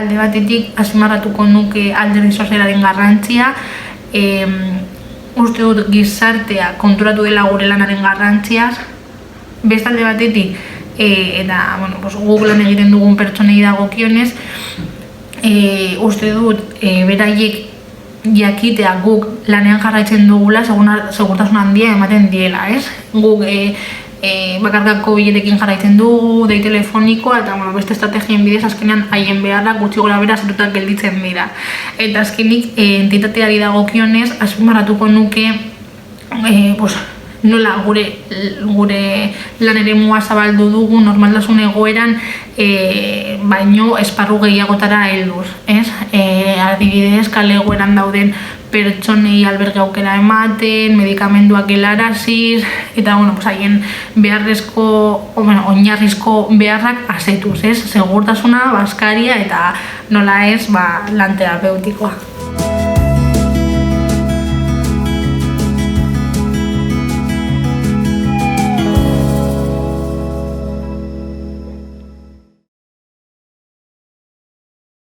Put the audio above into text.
alde batetik azpimarratuko nuke alderdi sozialaren garrantzia, uste dut gizartea konturatu dela gure lanaren garrantziaz, beste alde batetik, eta guk lan egiten dugun pertsonei dagokionez, uste dut beraiek jakitea guk lanean jarraitzen dugula segurtasun handia ematen diela, ez? Guk bakarkako biletekin jarraitzen dugu, dei telefonikoa, eta beste estrategien bidez azkenean haien beharrak gutxi gora bera zerutak gelditzen dira. Eta azkenik entitateari dagokionez azpimarratuko nuke nola gure lan eremua zabaldu dugu normaltasun egoeran baino esparru gehiagotara helduz, ez? Adibidez, kale egoeran dauden pertsonei alberge aukera ematen, medikamenduak helaraziz, eta haien beharrezko, oinarrizko beharrak asetuz, ez? Segurtasuna, bazkaria eta nola ez lan terapeutikoa.